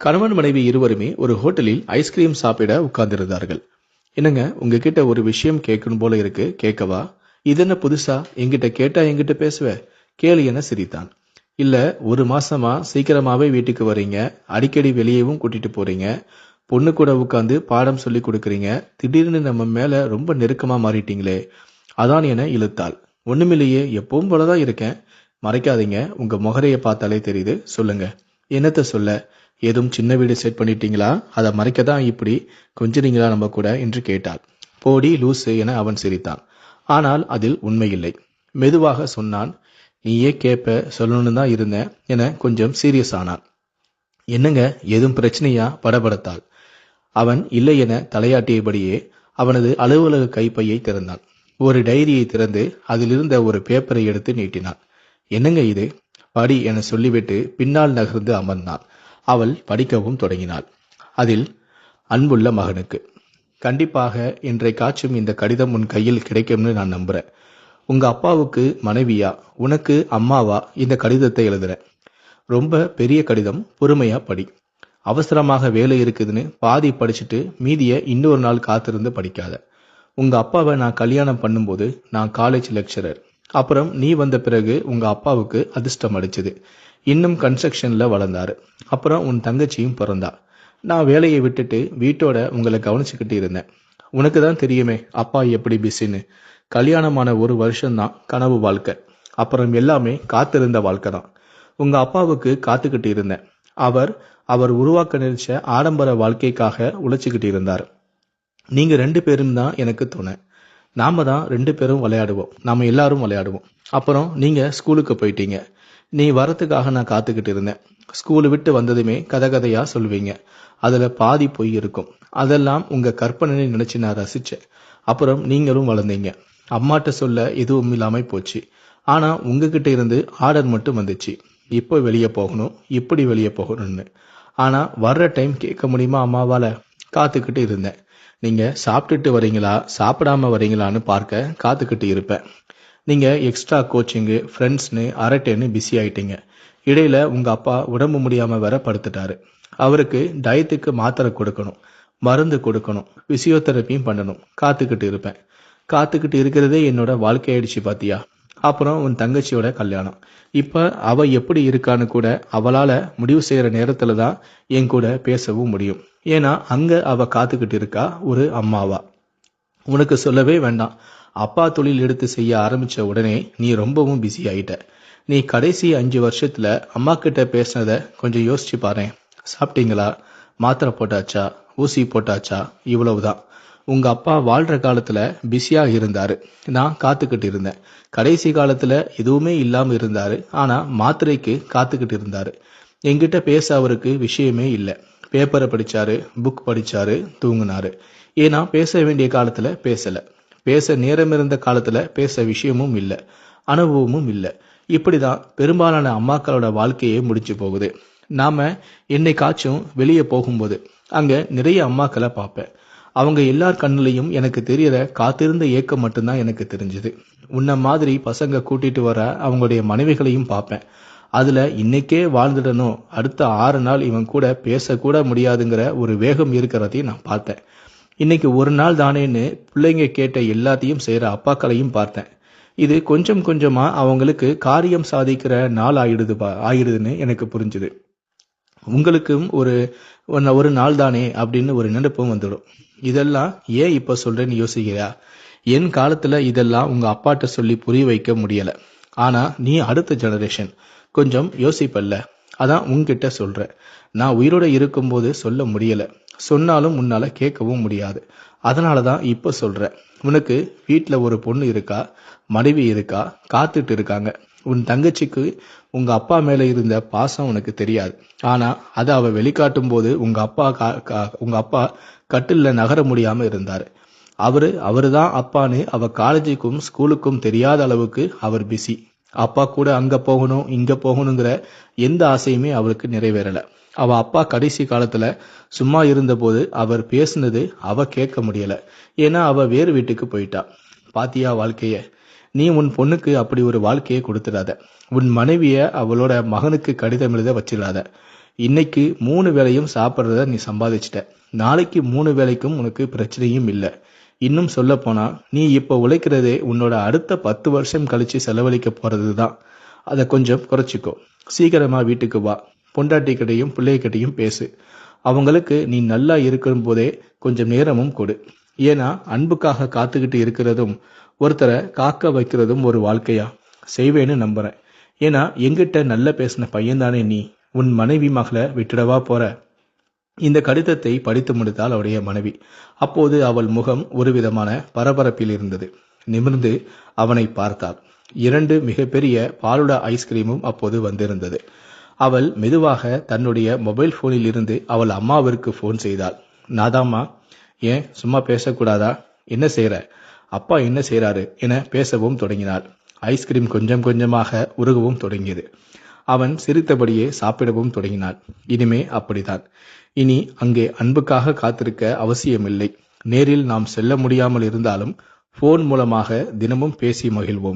கணவன் மனைவி இருவருமே ஒரு ஹோட்டலில் ஐஸ்கிரீம் சாப்பிட உட்கார்ந்திருந்தார்கள். என்னங்க, உங்ககிட்ட ஒரு விஷயம் கேட்கணும் போல இருக்கு, கேட்கவா? இது என்ன புதுசா? என்கிட்ட கேட்டா என்கிட்ட பேசுவ? கேளு என சிரித்தான். இல்ல, ஒரு மாசமா சீக்கிரமாவே வீட்டுக்கு வர்றீங்க, அடிக்கடி வெளியவும் கூட்டிட்டு போறீங்க, பொண்ணு கூட உட்காந்து பாடம் சொல்லி கொடுக்குறீங்க, திடீர்னு நம்ம மேல ரொம்ப நெருக்கமா மாறிட்டீங்களே, அதான் என இழுத்தாள். ஒண்ணுமில்லையே, எப்பவும் போலதான் இருக்கேன். மறைக்காதீங்க, உங்க முகரைய பார்த்தாலே தெரியுது, சொல்லுங்க. என்னத்த சொல்ல? ஏதும் சின்ன வீடு செட் பண்ணிட்டீங்களா? அதை மறைக்கதான் இப்படி கொஞ்சுறீங்களா நம்ம கூட என்று கேட்டாள். போடி லூசு என அவன் சிரித்தான். ஆனால் அதில் உண்மையில்லை. மெதுவாக சொன்னான். நீயே கேப்ப, சொல்லணும்னு தான் இருந்தேன் என கொஞ்சம் சீரியஸ் ஆனான். என்னங்க, ஏதும் பிரச்சனையா? படபடத்தாள். அவன் இல்லை என தலையாட்டியபடியே அவனது அலுவலக கைப்பையை திறந்தான். ஒரு டைரியை திறந்து அதிலிருந்த ஒரு பேப்பரை எடுத்து நீட்டினான். என்னங்க இது? படி என சொல்லிவிட்டு பின்னால் நகர்ந்து அமர்ந்தான். அவள் படிக்கவும் தொடங்கினாள். அதில், அன்புள்ள மகனுக்கு, கண்டிப்பாக இன்றைக்காச்சும் இந்த கடிதம் உன் கையில் கிடைக்கும்னு நான் நம்புறேன். உங்க அப்பாவுக்கு மனைவியா, உனக்கு அம்மாவா இந்த கடிதத்தை எழுதுறேன். ரொம்ப பெரிய கடிதம், பொறுமையா படி. அவசரமாக வேலை இருக்குதுன்னு பாதி படிச்சுட்டு மீதிய இன்னொரு நாள் காத்திருந்து படிக்காத. உங்க அப்பாவை நான் கல்யாணம் பண்ணும்போது நான் காலேஜ் லெக்சரர். அப்புறம் நீ வந்த பிறகு உங்க அப்பாவுக்கு அதிர்ஷ்டம் அடிச்சது. இன்னும் கன்ஸ்ட்ரக்ஷன்ல வளர்ந்தாரு. அப்புறம் உன் தங்கச்சியும் பிறந்தா. நான் வேலையை விட்டுட்டு வீட்டோட உங்களை கவனிச்சுக்கிட்டு இருந்தேன். உனக்கு தான் தெரியுமே அப்பா எப்படி பிஸின்னு. கல்யாணமான ஒரு வருஷம்தான் கனவு வாழ்க்கை. அப்புறம் எல்லாமே காத்திருந்த வாழ்க்கை தான். உங்க அப்பாவுக்கு காத்துக்கிட்டு இருந்தேன். அவர் அவர் உருவாக்க நினைச்ச ஆடம்பர வாழ்க்கைக்காக உழைச்சுக்கிட்டு இருந்தார். நீங்க 2 பேரும் தான் எனக்கு துணை. நாம தான் 2 பேரும் விளையாடுவோம். நாம எல்லாரும் விளையாடுவோம். அப்புறம் நீங்க ஸ்கூலுக்கு போயிட்டீங்க. நீ வரத்துக்காக நான் காத்துக்கிட்டு இருந்தேன். ஸ்கூலு விட்டு வந்ததுமே கதை கதையா சொல்வீங்க. அதுல பாதி பொய் இருக்கும். அதெல்லாம் உங்க கற்பனை நினைச்சு நான் ரசிச்சேன். அப்புறம் நீங்களும் வளர்ந்தீங்க. அம்மாட்ட சொல்ல எதுவும் இல்லாம போச்சு. ஆனா உங்ககிட்ட இருந்து ஆர்டர் மட்டும் வந்துச்சு. இப்போ வெளியே போகணும், இப்படி வெளியே போகணும்னு. ஆனா வர்ற டைம் கேட்க முடியுமா அம்மாவால? காத்துக்கிட்டு இருந்தேன். நீங்க சாப்பிட்டுட்டு வரீங்களா, சாப்பிடாம வரீங்களான்னு பார்க்க காத்துக்கிட்டு இருப்பேன். நீங்க எக்ஸ்ட்ரா கோச்சிங்கு, ஃப்ரெண்ட்ஸ்னு அரட்டேன்னு பிஸி ஆயிட்டீங்க. இடையில உங்க அப்பா உடம்பு முடியாம வேற படுத்துட்டாரு. அவருக்கு டயத்துக்கு மாத்திரை கொடுக்கணும், மருந்து கொடுக்கணும், பிசியோதெரப்பியும் பண்ணணும். காத்துக்கிட்டு இருப்பேன். காத்துக்கிட்டு இருக்கிறதே என்னோட வாழ்க்கையாயிடுச்சு பாத்தியா? அப்புறம் உன் தங்கச்சியோட கல்யாணம். இப்ப அவ எப்படி இருக்கான்னு கூட அவளால முடிவு செய்யற நேரத்துல தான் என் கூட பேசவும் முடியும். ஏன்னா அங்க அவ காத்துக்கிட்டு இருக்கா ஒரு அம்மாவா. உனக்கு சொல்லவே வேண்டாம். அப்பா தொழில் எடுத்து செய்ய ஆரம்பிச்ச உடனே நீ ரொம்பவும் பிஸி ஆயிட்ட. நீ கடைசி 5 வருஷத்துல அம்மா கிட்ட பேசினத கொஞ்சம் யோசிச்சு பாரேன். சாப்பிட்டீங்களா, மாத்திரை போட்டாச்சா, ஊசி போட்டாச்சா, இவ்வளவுதான். உங்க அப்பா வாழ்ற காலத்துல பிஸியா இருந்தாரு. நான் காத்துக்கிட்டு இருந்தேன். கடைசி காலத்துல எதுவுமே இல்லாம இருந்தாரு. ஆனா மாத்திரைக்கு காத்துக்கிட்டு இருந்தாரு. என்கிட்ட பேச அவருக்கு விஷயமே இல்லை. பேப்பரை படிச்சாரு, புக் படிச்சாரு, தூங்குனாரு. ஏன்னா பேச வேண்டிய காலத்துல பேசல. பேச நேரம் இருந்த காலத்துல பேச விஷயமும் இல்லை, அனுபவமும் இல்லை. இப்படிதான் பெரும்பாலான அம்மாக்களோட வாழ்க்கையே முடிஞ்சு போகுது. நாம என்னைக்காச்சும் வெளியே போகும்போது அங்க நிறைய அம்மாக்களை பார்ப்பேன். அவங்க எல்லார் கண்ணுலையும் எனக்கு தெரியற காத்திருந்த ஏக்கம் மட்டும்தான் எனக்கு தெரிஞ்சது. உன்ன மாதிரி பசங்க கூட்டிட்டு வர அவங்களுடைய மனைவிகளையும் பார்ப்பேன். அதுல இன்னைக்கே வாழ்ந்துடணும், அடுத்த 6 நாள் இவன் கூட பேசக்கூட முடியாதுங்கிற ஒரு வேகம் இருக்கிறதையும் நான் பார்த்தேன். இன்னைக்கு ஒரு நாள் தானேன்னு பிள்ளைங்க கேட்ட எல்லாத்தையும் செய்யற அப்பாக்களையும் பார்த்தேன். இது கொஞ்சம் கொஞ்சமா அவங்களுக்கு காரியம் சாதிக்கிற நாள் ஆயிடுதுன்னு எனக்கு புரிஞ்சுது. உங்களுக்கும் ஒரு ஒரு நாள் தானே அப்படின்னு ஒரு நினைப்பும் வந்துடும். இதெல்லாம் ஏன் இப்ப சொல்றேன்னு யோசிக்கிறியா? என் காலத்துல இதெல்லாம் உங்க அப்பாட்ட சொல்லி புரிய வைக்க முடியல. ஆனா நீ அடுத்த ஜெனரேஷன், கொஞ்சம் யோசிப்பல்ல. அதான் உன்கிட்ட சொல்றேன். நான் உயிரோட இருக்கும்போது சொல்ல முடியல, சொன்னாலும் உன்னால கேட்கவும் முடியாது. அதனாலதான் இப்ப சொல்றேன். உனக்கு வீட்டுல ஒரு பொண்ணு இருக்கா, மனைவி இருக்கா, காத்துட்டு இருக்காங்க. உன் தங்கச்சிக்கு உங்க அப்பா மேல இருந்த பாசம் உனக்கு தெரியாது. ஆனா அதை அவ வெளிக்காட்டும் போது உங்க அப்பா கட்டில்ல நகர முடியாம இருந்தாரு. அவருதான் அப்பான்னு அவ காலேஜுக்கும் ஸ்கூலுக்கும் தெரியாத அளவுக்கு அவர் பிஸி. அப்பா கூட அங்க போகணும், இங்க போகணுங்கிற எந்த ஆசையுமே அவளுக்கு நிறைவேறல. அவ அப்பா கடைசி காலத்துல சும்மா இருந்தபோது அவர் பேசுனது அவ கேட்க முடியல. ஏன்னா அவ வேறு வீட்டுக்கு போயிட்டா. பாத்தியா வாழ்க்கைய? நீ உன் பொண்ணுக்கு அப்படி ஒரு வாழ்க்கையை கொடுத்துடாத. உன் மனைவிய அவளோட மகனுக்கு கடிதம் எழுத வச்சிடாத. இன்னைக்கு 3 வேளையும் சாப்பிட்றத நீ சம்பாதிச்சிட்ட. நாளைக்கு 3 வேளைக்கும் உனக்கு பிரச்சனையும் இல்லை. இன்னும் சொல்ல போனா நீ இப்போ உழைக்கிறதே உன்னோட அடுத்த 10 வருஷம் கழிச்சு செலவழிக்க போறது தான். அதை கொஞ்சம் குறைச்சிக்கோ. சீக்கிரமா வீட்டுக்கு வா. பொண்டாட்டிக்கிட்டையும் பிள்ளைகிட்டையும் பேசு. அவங்களுக்கு நீ நல்லா இருக்கும் போதே கொஞ்சம் நேரமும் கொடு. ஏன்னா அன்புக்காக காத்துக்கிட்டு இருக்கிறதும் ஒருத்தரை காக்க வைக்கிறதும் ஒரு வாழ்க்கையா? செய்வேன்னு நம்புறேன். ஏன்னா எங்கிட்ட நல்ல பேசின பையன்தானே நீ. உன் மனைவி மகளை விட்டுடவா போற? இந்த கடிதத்தை படித்து முடித்தாள் அவருடைய மனைவி. அப்போது அவள் முகம் ஒரு விதமான பரபரப்பில் இருந்தது. நிமிர்ந்து அவனை பார்த்தாள். 2 மிகப்பெரிய பாலுடா ஐஸ்கிரீமும் அப்போது வந்திருந்தது. அவள் மெதுவாக தன்னுடைய மொபைல் போனில் இருந்து அவள் அம்மாவிற்கு போன் செய்தாள். நாதாம்மா, ஏன் சும்மா பேசக்கூடாதா? என்ன செய்யற? அப்பா என்ன செய்யறாரு என பேசவும் தொடங்கினாள். ஐஸ்கிரீம் கொஞ்சம் கொஞ்சமாக உருகவும் தொடங்கியது. அவன் சிரித்தபடியே சாப்பிடவும் தொடங்கினான். இனிமே அப்படித்தான். இனி அங்கே அன்புக்காக காத்திருக்க அவசியமில்லை. நேரில் நாம் செல்ல முடியாமல் இருந்தாலும் போன் மூலமாக தினமும் பேசி மகிழ்வோம்.